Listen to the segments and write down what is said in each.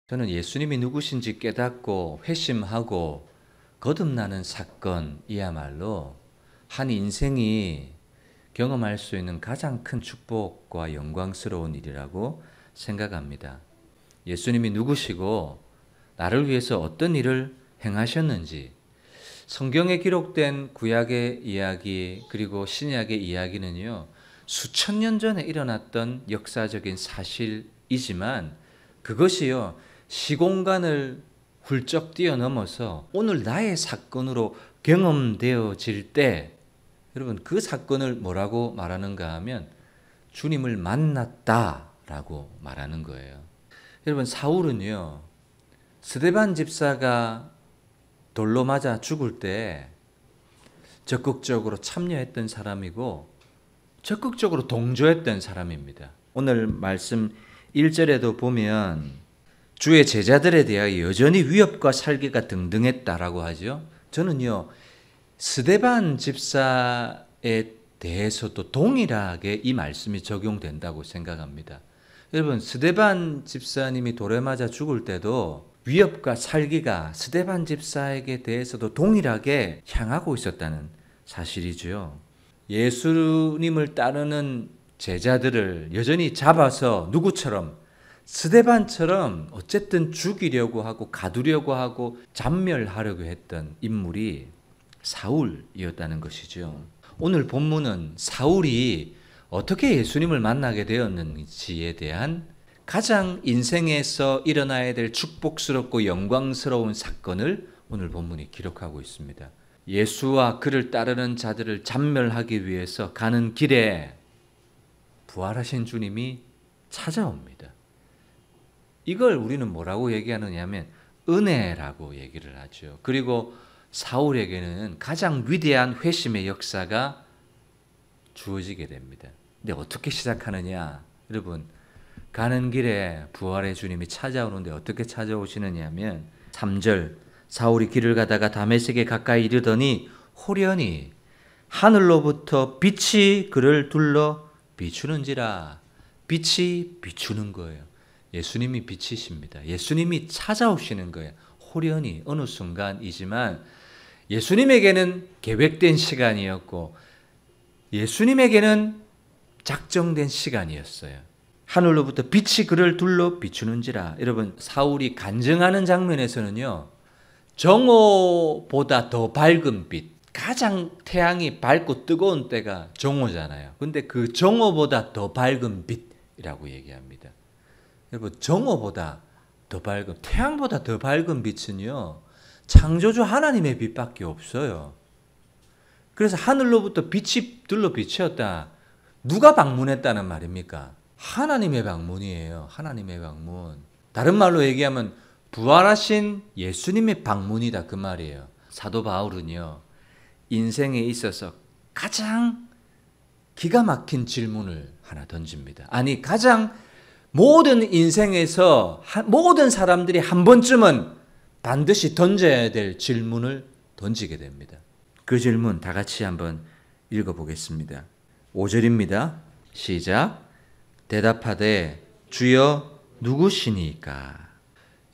저는 예수님이 누구신지 깨닫고 회심하고 거듭나는 사건이야말로 한 인생이 경험할 수 있는 가장 큰 축복과 영광스러운 일이라고 생각합니다. 예수님이 누구시고 나를 위해서 어떤 일을 행하셨는지, 성경에 기록된 구약의 이야기 그리고 신약의 이야기는요, 수천 년 전에 일어났던 역사적인 사실이지만 그것이요, 시공간을 훌쩍 뛰어넘어서 오늘 나의 사건으로 경험되어질 때, 여러분, 그 사건을 뭐라고 말하는가 하면 주님을 만났다라고 말하는 거예요. 여러분, 사울은요, 스데반 집사가 돌로 맞아 죽을 때 적극적으로 참여했던 사람이고 적극적으로 동조했던 사람입니다. 오늘 말씀 1절에도 보면 주의 제자들에 대하여 여전히 위협과 살기가 등등했다라고 하죠. 저는요, 스데반 집사에 대해서도 동일하게 이 말씀이 적용된다고 생각합니다. 여러분, 스데반 집사님이 돌에 맞아 죽을 때도 위협과 살기가 스데반 집사에게 대해서도 동일하게 향하고 있었다는 사실이죠. 예수님을 따르는 제자들을 여전히 잡아서 누구처럼, 스데반처럼 어쨌든 죽이려고 하고 가두려고 하고 잔멸하려고 했던 인물이 사울이었다는 것이죠. 오늘 본문은 사울이 어떻게 예수님을 만나게 되었는지에 대한 가장 인생에서 일어나야 될 축복스럽고 영광스러운 사건을 오늘 본문이 기록하고 있습니다. 예수와 그를 따르는 자들을 잔멸하기 위해서 가는 길에 부활하신 주님이 찾아옵니다. 이걸 우리는 뭐라고 얘기하느냐 하면 은혜라고 얘기를 하죠. 그리고 사울에게는 가장 위대한 회심의 역사가 주어지게 됩니다. 근데 어떻게 시작하느냐? 여러분, 가는 길에 부활의 주님이 찾아오는데 어떻게 찾아오시느냐 하면 3절, 사울이 길을 가다가 다메섹에 가까이 이르더니 호련히 하늘로부터 빛이 그를 둘러 비추는지라. 빛이 비추는 거예요. 예수님이 빛이십니다. 예수님이 찾아오시는 거예요. 호련히, 어느 순간이지만 예수님에게는 계획된 시간이었고 예수님에게는 작정된 시간이었어요. 하늘로부터 빛이 그를 둘러 비추는지라. 여러분, 사울이 간증하는 장면에서는요, 정오보다 더 밝은 빛, 가장 태양이 밝고 뜨거운 때가 정오잖아요. 근데 그 정오보다 더 밝은 빛이라고 얘기합니다. 여러분, 정오보다 더 밝은, 태양보다 더 밝은 빛은요, 창조주 하나님의 빛밖에 없어요. 그래서 하늘로부터 빛이 둘러 비추었다. 누가 방문했다는 말입니까? 하나님의 방문이에요. 하나님의 방문. 다른 말로 얘기하면 부활하신 예수님의 방문이다, 그 말이에요. 사도 바울은요, 인생에 있어서 가장 기가 막힌 질문을 하나 던집니다. 아니, 가장 모든 인생에서 모든 사람들이 한 번쯤은 반드시 던져야 될 질문을 던지게 됩니다. 그 질문 다 같이 한번 읽어보겠습니다. 5절입니다. 시작. 대답하되 주여 누구시니까.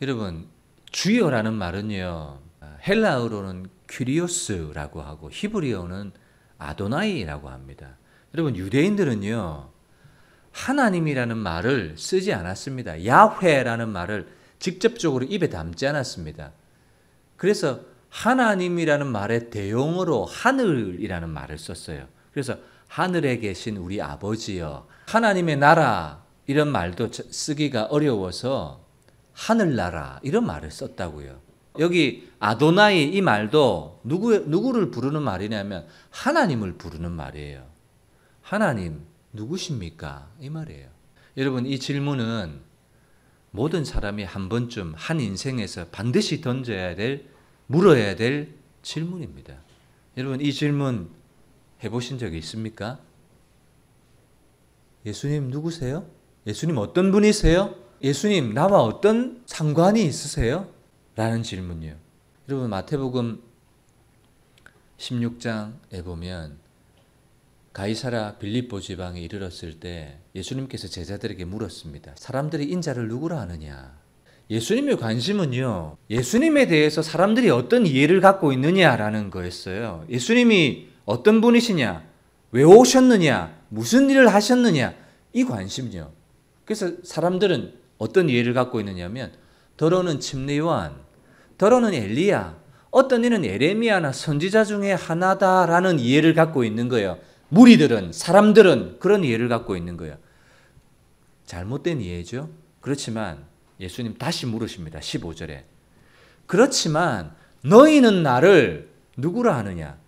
여러분, 주여라는 말은요, 헬라어로는 큐리오스라고 하고 히브리어는 아도나이라고 합니다. 여러분, 유대인들은요, 하나님이라는 말을 쓰지 않았습니다. 야훼라는 말을 직접적으로 입에 담지 않았습니다. 그래서 하나님이라는 말의 대용어로 하늘이라는 말을 썼어요. 그래서 하늘에 계신 우리 아버지여, 하나님의 나라 이런 말도 쓰기가 어려워서 하늘나라 이런 말을 썼다고요. 여기 아도나이 이 말도 누구를 부르는 말이냐면 하나님을 부르는 말이에요. 하나님 누구십니까? 이 말이에요. 여러분, 이 질문은 모든 사람이 한 번쯤 한 인생에서 반드시 던져야 될, 물어야 될 질문입니다. 여러분, 이 질문 해보신 적이 있습니까? 예수님 누구세요? 예수님 어떤 분이세요? 예수님 나와 어떤 상관이 있으세요? 라는 질문이요. 여러분, 마태복음 16장에 보면 가이사라 빌립보 지방에 이르렀을 때 예수님께서 제자들에게 물었습니다. 사람들이 인자를 누구라 하느냐? 예수님의 관심은요, 예수님에 대해서 사람들이 어떤 이해를 갖고 있느냐라는 거였어요. 예수님이 어떤 분이시냐, 왜 오셨느냐, 무슨 일을 하셨느냐, 이 관심이요. 그래서 사람들은 어떤 이해를 갖고 있느냐면, 더러는 침례 요한, 더러는 엘리야, 어떤 이는 예레미야나 선지자 중에 하나다라는 이해를 갖고 있는 거예요. 무리들은, 사람들은 그런 이해를 갖고 있는 거예요. 잘못된 이해죠. 그렇지만 예수님 다시 물으십니다. 15절에. 그렇지만 너희는 나를 누구라 하느냐?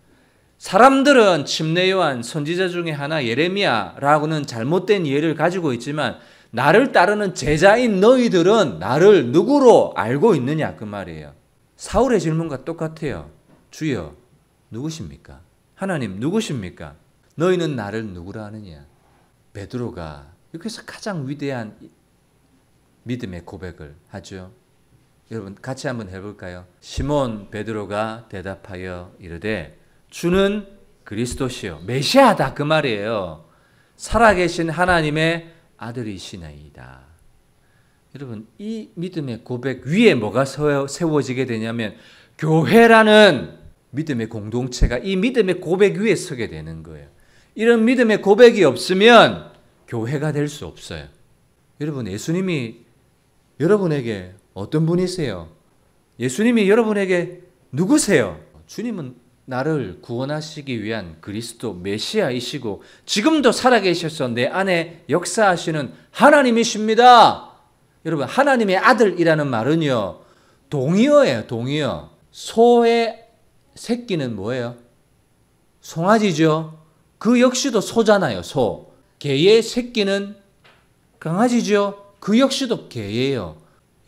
사람들은 침례 요한, 선지자 중에 하나 예레미야라고는 잘못된 이해를 가지고 있지만 나를 따르는 제자인 너희들은 나를 누구로 알고 있느냐 그 말이에요. 사울의 질문과 똑같아요. 주여 누구십니까? 하나님 누구십니까? 너희는 나를 누구라 하느냐? 베드로가 여기서 가장 위대한 믿음의 고백을 하죠. 여러분 같이 한번 해볼까요? 시몬 베드로가 대답하여 이르되 주는 그리스도시요 메시아다 그 말이에요. 살아계신 하나님의 아들이시나이다. 여러분 이 믿음의 고백 위에 뭐가 세워지게 되냐면 교회라는 믿음의 공동체가 이 믿음의 고백 위에 서게 되는 거예요. 이런 믿음의 고백이 없으면 교회가 될 수 없어요. 여러분 예수님이 여러분에게 어떤 분이세요? 예수님이 여러분에게 누구세요? 주님은 나를 구원하시기 위한 그리스도 메시아이시고 지금도 살아계셔서 내 안에 역사하시는 하나님이십니다. 여러분 하나님의 아들이라는 말은요 동의어예요. 동의어. 소의 새끼는 뭐예요? 송아지죠. 그 역시도 소잖아요. 소. 개의 새끼는 강아지죠. 그 역시도 개예요.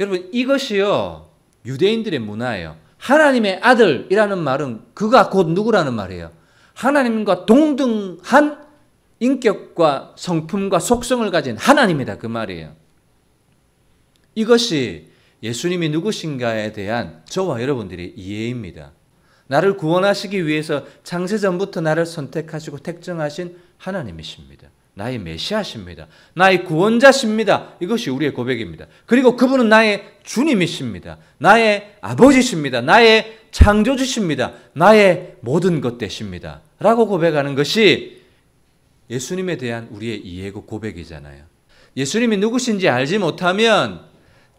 여러분 이것이요 유대인들의 문화예요. 하나님의 아들이라는 말은 그가 곧 누구라는 말이에요. 하나님과 동등한 인격과 성품과 속성을 가진 하나님이다 그 말이에요. 이것이 예수님이 누구신가에 대한 저와 여러분들의 이해입니다. 나를 구원하시기 위해서 창세전부터 나를 선택하시고 택정하신 하나님이십니다. 나의 메시아십니다. 나의 구원자십니다. 이것이 우리의 고백입니다. 그리고 그분은 나의 주님이십니다. 나의 아버지십니다. 나의 창조주십니다. 나의 모든 것 되십니다. 라고 고백하는 것이 예수님에 대한 우리의 이해고 고백이잖아요. 예수님이 누구신지 알지 못하면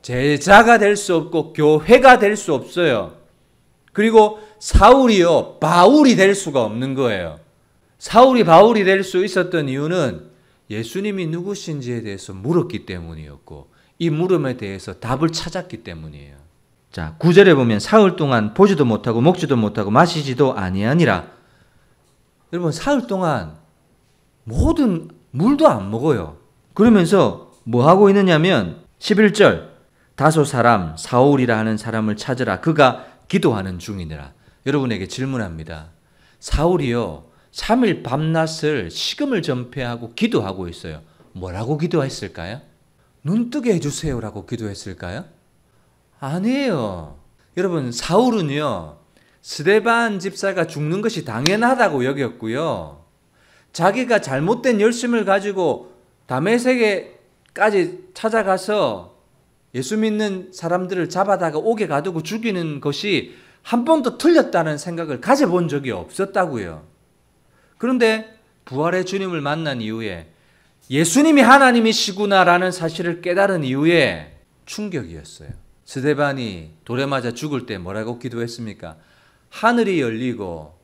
제자가 될 수 없고 교회가 될 수 없어요. 그리고 사울이요 바울이 될 수가 없는 거예요. 사울이 바울이 될 수 있었던 이유는 예수님이 누구신지에 대해서 물었기 때문이었고 이 물음에 대해서 답을 찾았기 때문이에요. 자, 9절에 보면 사흘 동안 보지도 못하고 먹지도 못하고 마시지도 아니하니라. 여러분 사흘 동안 모든 물도 안 먹어요. 그러면서 뭐 하고 있느냐면 11절 다소 사람 사울이라 하는 사람을 찾으라 그가 기도하는 중이니라. 여러분에게 질문합니다. 사울이요 3일 밤낮을 식음을 전폐하고 기도하고 있어요. 뭐라고 기도했을까요? 눈 뜨게 해주세요라고 기도했을까요? 아니에요. 여러분 사울은요 스데반 집사가 죽는 것이 당연하다고 여겼고요. 자기가 잘못된 열심을 가지고 다메섹에까지 찾아가서 예수 믿는 사람들을 잡아다가 옥에 가두고 죽이는 것이 한 번도 틀렸다는 생각을 가져본 적이 없었다고요. 그런데 부활의 주님을 만난 이후에 예수님이 하나님이시구나라는 사실을 깨달은 이후에 충격이었어요. 스데반이 돌에 맞아 죽을 때 뭐라고 기도했습니까? 하늘이 열리고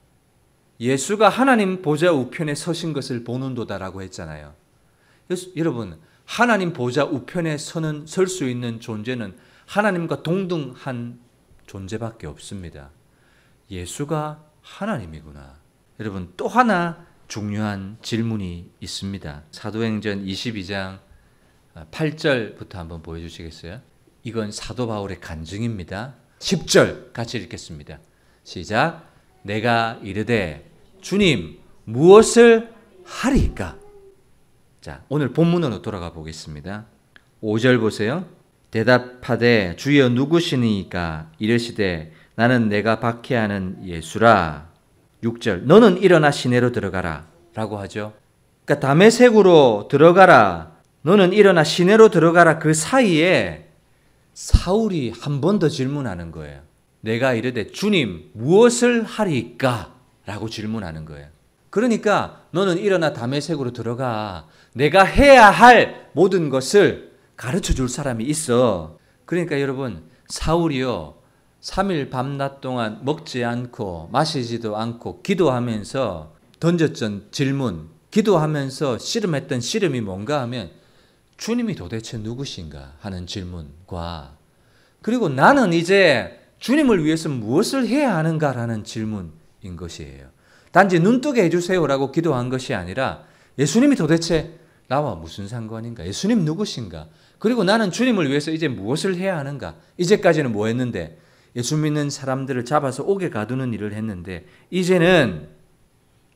예수가 하나님 보좌 우편에 서신 것을 보는도다라고 했잖아요. 여러분 하나님 보좌 우편에 설 수 있는 존재는 하나님과 동등한 존재밖에 없습니다. 예수가 하나님이구나. 여러분 또 하나 중요한 질문이 있습니다. 사도행전 22장 8절부터 한번 보여주시겠어요? 이건 사도 바울의 간증입니다. 10절 같이 읽겠습니다. 시작. 내가 이르되 주님 무엇을 하리까? 자, 오늘 본문으로 돌아가 보겠습니다. 5절 보세요. 대답하되 주여 누구시니까? 이르시되 나는 내가 박해하는 예수라. 6절 너는 일어나 시내로 들어가라 라고 하죠. 그러니까 다메섹으로 들어가라. 너는 일어나 시내로 들어가라. 그 사이에 사울이 한 번 더 질문하는 거예요. 내가 이르되 주님 무엇을 하리까? 라고 질문하는 거예요. 그러니까 너는 일어나 다메섹으로 들어가. 내가 해야 할 모든 것을 가르쳐 줄 사람이 있어. 그러니까 여러분, 사울이요 3일 밤낮 동안 먹지 않고 마시지도 않고 기도하면서 던졌던 질문, 기도하면서 씨름했던 씨름이 뭔가 하면 주님이 도대체 누구신가 하는 질문과, 그리고 나는 이제 주님을 위해서 무엇을 해야 하는가라는 질문인 것이에요. 단지 눈뜨게 해주세요라고 기도한 것이 아니라 예수님이 도대체 나와 무슨 상관인가? 예수님 누구신가? 그리고 나는 주님을 위해서 이제 무엇을 해야 하는가? 이제까지는 뭐 했는데? 예수 믿는 사람들을 잡아서 옥에 가두는 일을 했는데 이제는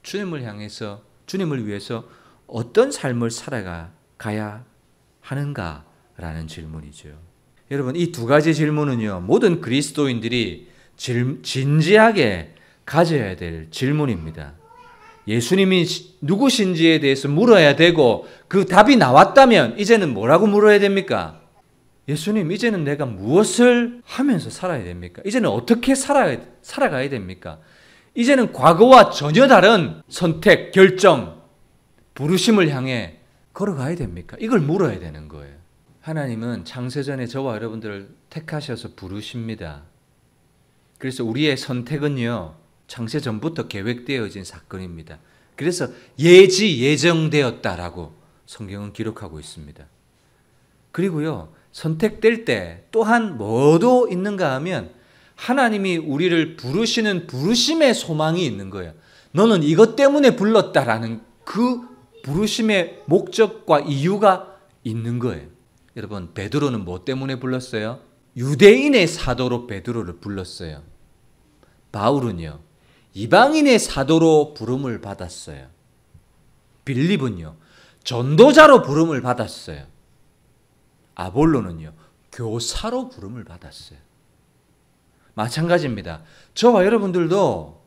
주님을 향해서, 주님을 위해서 어떤 삶을 살아가야 하는가라는 질문이죠. 여러분, 이 두 가지 질문은요, 모든 그리스도인들이 진지하게 가져야 될 질문입니다. 예수님이 누구신지에 대해서 물어야 되고, 그 답이 나왔다면 이제는 뭐라고 물어야 됩니까? 예수님, 이제는 내가 무엇을 하면서 살아야 됩니까? 이제는 어떻게 살아가야 됩니까? 이제는 과거와 전혀 다른 선택, 결정, 부르심을 향해 걸어가야 됩니까? 이걸 물어야 되는 거예요. 하나님은 창세전에 저와 여러분들을 택하셔서 부르십니다. 그래서 우리의 선택은요, 창세전부터 계획되어진 사건입니다. 그래서 예정되었다라고 성경은 기록하고 있습니다. 그리고요, 선택될 때 또한 뭐도 있는가 하면 하나님이 우리를 부르시는 부르심의 소망이 있는 거예요. 너는 이것 때문에 불렀다라는 그 부르심의 목적과 이유가 있는 거예요. 여러분, 베드로는 뭐 때문에 불렀어요? 유대인의 사도로 베드로를 불렀어요. 바울은요, 이방인의 사도로 부름을 받았어요. 빌립은요, 전도자로 부름을 받았어요. 아볼로는요, 교사로 부름을 받았어요. 마찬가지입니다. 저와 여러분들도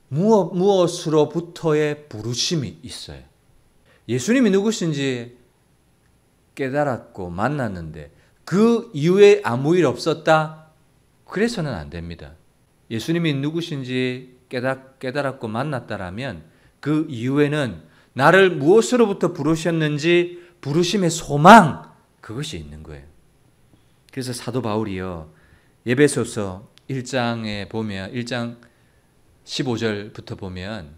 무엇으로부터의 부르심이 있어요. 예수님이 누구신지 깨달았고 만났는데 그 이후에 아무 일 없었다? 그래서는 안 됩니다. 예수님이 누구신지 깨달았고 만났다라면 그 이후에는 나를 무엇으로부터 부르셨는지 부르심의 소망, 그것이 있는 거예요. 그래서 사도 바울이요, 에베소서 1장에 보면 1장 15절부터 보면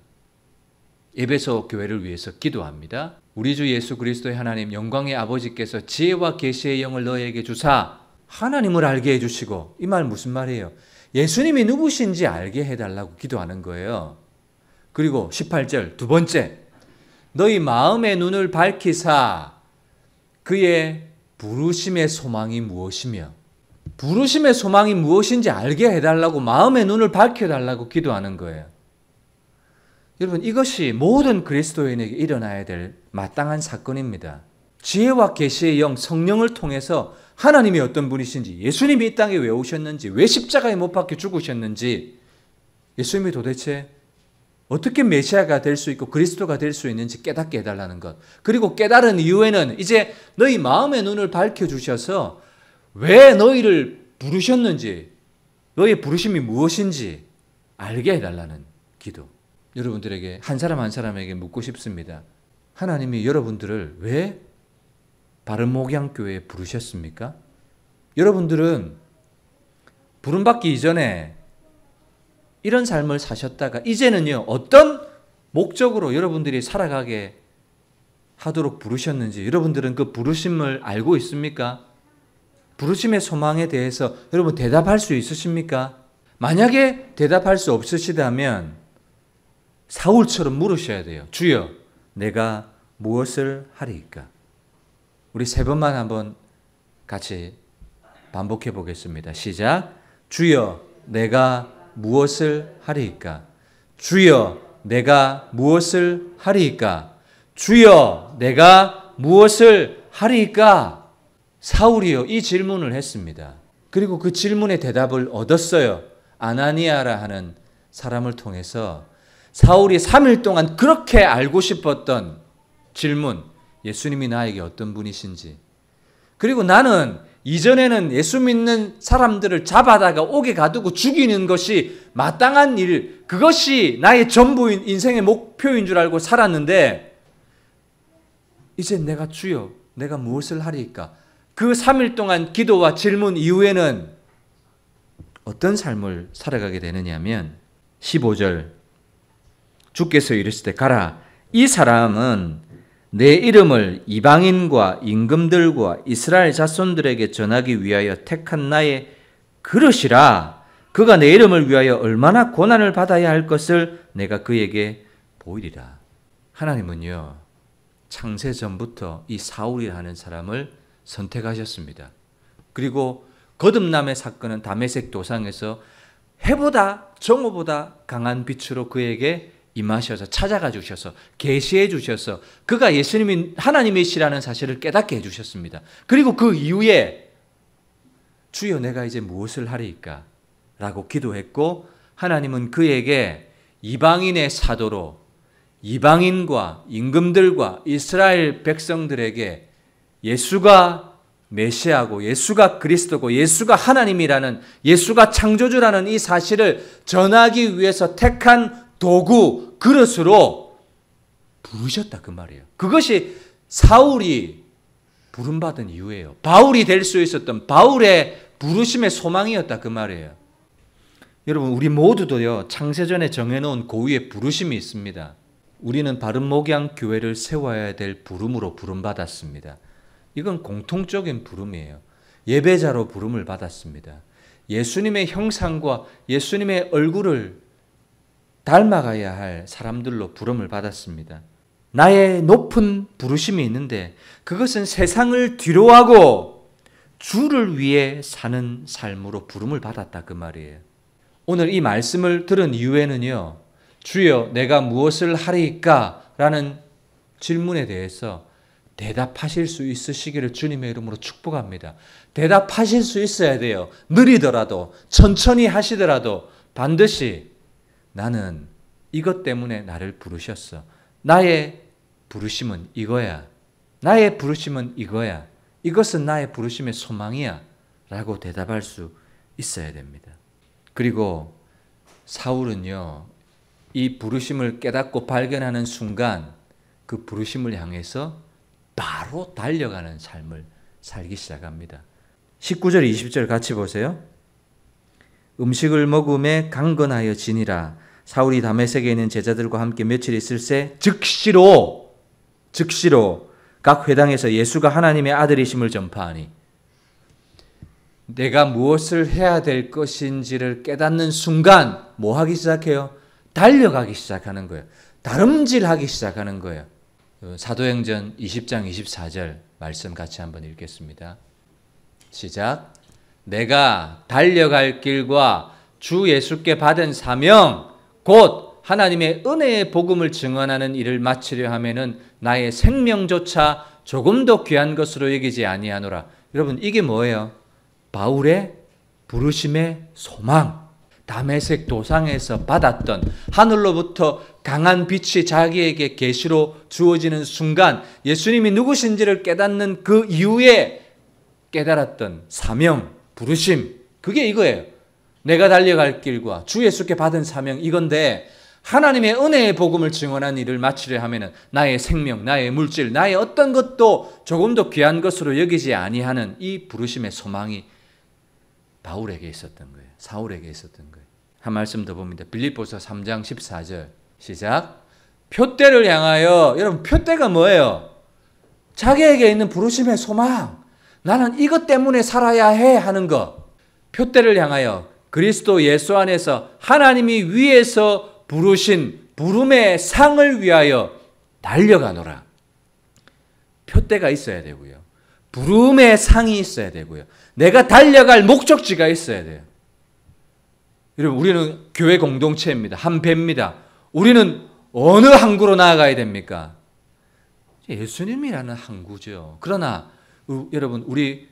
에베소 교회를 위해서 기도합니다. 우리 주 예수 그리스도의 하나님 영광의 아버지께서 지혜와 계시의 영을 너희에게 주사 하나님을 알게 해주시고, 이 말 무슨 말이에요? 예수님이 누구신지 알게 해달라고 기도하는 거예요. 그리고 18절 두 번째, 너희 마음의 눈을 밝히사 그의 부르심의 소망이 무엇이며, 부르심의 소망이 무엇인지 알게 해달라고, 마음의 눈을 밝혀달라고 기도하는 거예요. 여러분, 이것이 모든 그리스도인에게 일어나야 될 마땅한 사건입니다. 지혜와 계시의 영, 성령을 통해서 하나님이 어떤 분이신지, 예수님이 이 땅에 왜 오셨는지, 왜 십자가에 못 박혀 죽으셨는지, 예수님이 도대체 어떻게 메시아가 될 수 있고 그리스도가 될 수 있는지 깨닫게 해달라는 것. 그리고 깨달은 이후에는 이제 너희 마음의 눈을 밝혀주셔서 왜 너희를 부르셨는지, 너희의 부르심이 무엇인지 알게 해달라는 기도. 여러분들에게 한 사람 한 사람에게 묻고 싶습니다. 하나님이 여러분들을 왜 바른목양교회에 부르셨습니까? 여러분들은 부름받기 이전에 이런 삶을 사셨다가 이제는요, 어떤 목적으로 여러분들이 살아가게 하도록 부르셨는지 여러분들은 그 부르심을 알고 있습니까? 부르심의 소망에 대해서 여러분 대답할 수 있으십니까? 만약에 대답할 수 없으시다면 사울처럼 물으셔야 돼요. 주여, 내가 무엇을 하리이까? 우리 세 번만 한번 같이 반복해 보겠습니다. 시작. 주여, 내가 무엇을 하리이까? 주여, 내가 무엇을 하리이까? 주여, 내가 무엇을 하리이까? 사울이요, 이 질문을 했습니다. 그리고 그 질문의 대답을 얻었어요. 아나니아라 하는 사람을 통해서 사울이 3일 동안 그렇게 알고 싶었던 질문, 예수님이 나에게 어떤 분이신지, 그리고 나는 이전에는 예수 믿는 사람들을 잡아다가 옥에 가두고 죽이는 것이 마땅한 일, 그것이 나의 전부인 인생의 목표인 줄 알고 살았는데 이제 내가 주여 내가 무엇을 하리이까? 그 3일 동안 기도와 질문 이후에는 어떤 삶을 살아가게 되느냐 하면 15절 주께서 이르시되 가라 이 사람은 내 이름을 이방인과 임금들과 이스라엘 자손들에게 전하기 위하여 택한 나의 그릇이라. 그가 내 이름을 위하여 얼마나 고난을 받아야 할 것을 내가 그에게 보이리라. 하나님은요 창세전부터 이 사울이라는 사람을 선택하셨습니다. 그리고 거듭남의 사건은 다메섹 도상에서 해보다 정오보다 강한 빛으로 그에게 임하셔서 찾아가 주셔서 계시해 주셔서 그가 예수님이 하나님이시라는 사실을 깨닫게 해주셨습니다. 그리고 그 이후에 주여 내가 이제 무엇을 하리이까? 라고 기도했고 하나님은 그에게 이방인의 사도로 이방인과 임금들과 이스라엘 백성들에게 예수가 메시아고 예수가 그리스도고 예수가 하나님이라는 예수가 창조주라는 이 사실을 전하기 위해서 택한 도구, 그릇으로 부르셨다 그 말이에요. 그것이 사울이 부름받은 이유예요. 바울이 될 수 있었던 바울의 부르심의 소망이었다 그 말이에요. 여러분 우리 모두도요 창세전에 정해놓은 고유의 부르심이 있습니다. 우리는 바른 목양 교회를 세워야 될 부름으로 부름받았습니다. 이건 공통적인 부름이에요. 예배자로 부름을 받았습니다. 예수님의 형상과 예수님의 얼굴을 닮아가야 할 사람들로 부름을 받았습니다. 나의 높은 부르심이 있는데 그것은 세상을 뒤로하고 주를 위해 사는 삶으로 부름을 받았다 그 말이에요. 오늘 이 말씀을 들은 이후에는요 주여 내가 무엇을 하리이까? 라는 질문에 대해서 대답하실 수 있으시기를 주님의 이름으로 축복합니다. 대답하실 수 있어야 돼요. 느리더라도 천천히 하시더라도 반드시 나는 이것 때문에 나를 부르셨어. 나의 부르심은 이거야. 나의 부르심은 이거야. 이것은 나의 부르심의 소망이야. 라고 대답할 수 있어야 됩니다. 그리고 사울은요, 이 부르심을 깨닫고 발견하는 순간 그 부르심을 향해서 바로 달려가는 삶을 살기 시작합니다. 19절 20절 같이 보세요. 음식을 먹음에 강건하여 지니라. 사울이 다메섹에 있는 제자들과 함께 며칠 있을새 즉시로 각 회당에서 예수가 하나님의 아들이심을 전파하니. 내가 무엇을 해야 될 것인지를 깨닫는 순간 뭐 하기 시작해요? 달려가기 시작하는 거예요. 다름질하기 시작하는 거예요. 사도행전 20장 24절 말씀 같이 한번 읽겠습니다. 시작. 내가 달려갈 길과 주 예수께 받은 사명 곧 하나님의 은혜의 복음을 증언하는 일을 마치려 하면은 나의 생명조차 조금도 귀한 것으로 여기지 아니하노라. 여러분 이게 뭐예요? 바울의 부르심의 소망. 다메섹 도상에서 받았던 하늘로부터 강한 빛이 자기에게 계시로 주어지는 순간 예수님이 누구신지를 깨닫는 그 이후에 깨달았던 사명, 부르심, 그게 이거예요. 내가 달려갈 길과 주 예수께 받은 사명 이건데 하나님의 은혜의 복음을 증언한 일을 마치려 하면은 나의 생명, 나의 물질, 나의 어떤 것도 조금도 귀한 것으로 여기지 아니하는 이 부르심의 소망이 바울에게 있었던 거예요. 사울에게 있었던 거예요. 한 말씀 더 봅니다. 빌립보서 3장 14절 시작. 표대를 향하여, 여러분 표대가 뭐예요? 자기에게 있는 부르심의 소망. 나는 이것 때문에 살아야 해 하는 것. 표대를 향하여 그리스도 예수 안에서 하나님이 위에서 부르신 부름의 상을 위하여 달려가노라. 표대가 있어야 되고요. 부름의 상이 있어야 되고요. 내가 달려갈 목적지가 있어야 돼요. 여러분 우리는 교회 공동체입니다. 한 배입니다. 우리는 어느 항구로 나아가야 됩니까? 예수님이라는 항구죠. 그러나 여러분 우리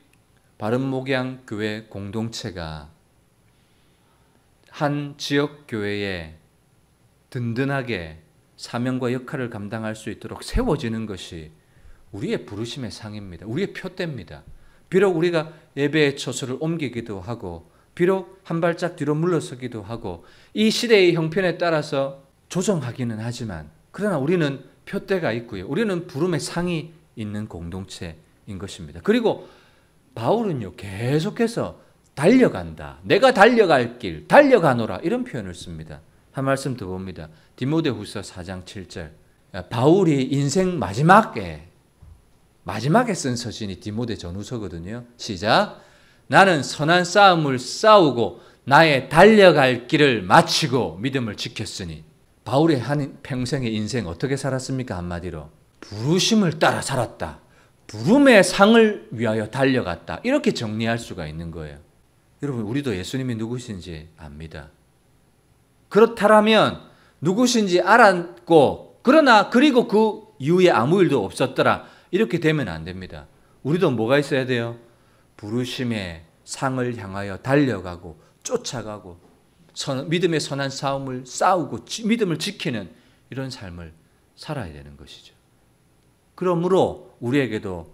바른목양 교회 공동체가 한 지역 교회에 든든하게 사명과 역할을 감당할 수 있도록 세워지는 것이 우리의 부르심의 상입니다. 우리의 표대입니다. 비록 우리가 예배의 처소를 옮기기도 하고 비록 한 발짝 뒤로 물러서기도 하고 이 시대의 형편에 따라서 조정하기는 하지만 그러나 우리는 표대가 있고요. 우리는 부름의 상이 있는 공동체인 것입니다. 그리고 바울은요, 계속해서 달려간다. 내가 달려갈 길, 달려가노라. 이런 표현을 씁니다. 한 말씀 더 봅니다. 디모데후서 4장 7절. 바울이 인생 마지막에 쓴 서신이 디모데 전후서거든요. 시작. 나는 선한 싸움을 싸우고 나의 달려갈 길을 마치고 믿음을 지켰으니. 바울의 한 평생의 인생 어떻게 살았습니까? 한마디로 부르심을 따라 살았다. 부름의 상을 위하여 달려갔다. 이렇게 정리할 수가 있는 거예요. 여러분, 우리도 예수님이 누구신지 압니다. 그렇다면 누구신지 알았고 그러나 그리고 그 이후에 아무 일도 없었더라. 이렇게 되면 안 됩니다. 우리도 뭐가 있어야 돼요? 부르심의 상을 향하여 달려가고 쫓아가고 믿음의 선한 싸움을 싸우고 믿음을 지키는 이런 삶을 살아야 되는 것이죠. 그러므로 우리에게도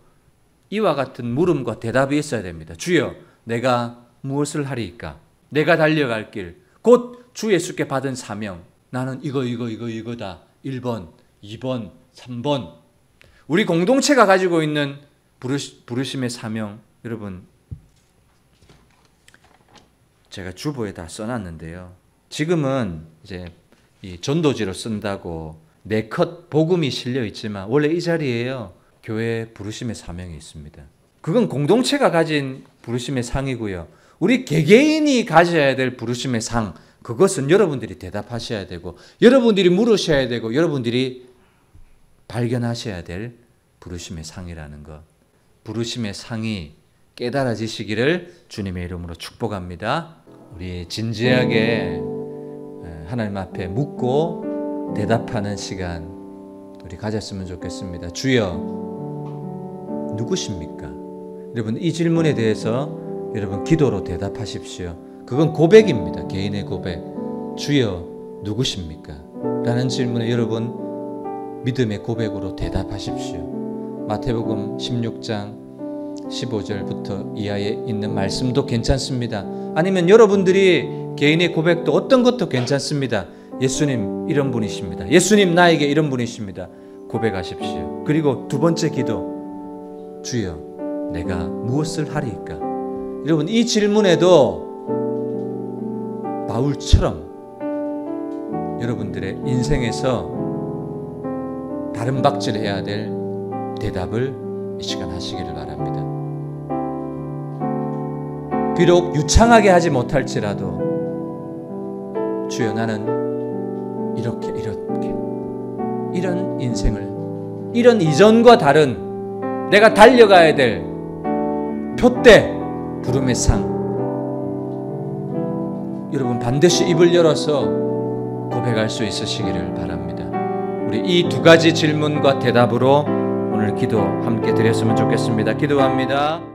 이와 같은 물음과 대답이 있어야 됩니다. 주여, 내가 무엇을 하리이까? 내가 달려갈 길, 곧 주 예수께 받은 사명. 나는 이거다. 1번, 2번, 3번. 우리 공동체가 가지고 있는 부르심의 사명, 여러분, 제가 주보에 다 써놨는데요. 지금은 이제 이 전도지로 쓴다고 4컷 복음이 실려 있지만 원래 이 자리에요, 교회 부르심의 사명이 있습니다. 그건 공동체가 가진 부르심의 상이고요. 우리 개개인이 가져야 될 부르심의 상, 그것은 여러분들이 대답하셔야 되고 여러분들이 물으셔야 되고 여러분들이 발견하셔야 될 부르심의 상이라는 것. 부르심의 상이 깨달아지시기를 주님의 이름으로 축복합니다. 우리 진지하게 하나님 앞에 묻고 대답하는 시간 우리 가졌으면 좋겠습니다. 주여, 누구십니까? 여러분, 이 질문에 대해서 여러분 기도로 대답하십시오. 그건 고백입니다. 개인의 고백. 주여, 누구십니까? 라는 질문에 여러분 믿음의 고백으로 대답하십시오. 마태복음 16장 15절부터 이하에 있는 말씀도 괜찮습니다. 아니면 여러분들이 개인의 고백도 어떤 것도 괜찮습니다. 예수님 이런 분이십니다. 예수님 나에게 이런 분이십니다. 고백하십시오. 그리고 두 번째 기도, 주여, 내가 무엇을 하리이까? 여러분, 이 질문에도 바울처럼 여러분들의 인생에서 다른 박질해야 될 대답을 이 시간 하시기를 바랍니다. 비록 유창하게 하지 못할지라도 주여, 나는 이렇게 이런 인생을, 이런 이전과 다른 내가 달려가야 될 표대 부름의 상, 여러분 반드시 입을 열어서 고백할 수 있으시기를 바랍니다. 우리 이 두 가지 질문과 대답으로 오늘 기도 함께 드렸으면 좋겠습니다. 기도합니다.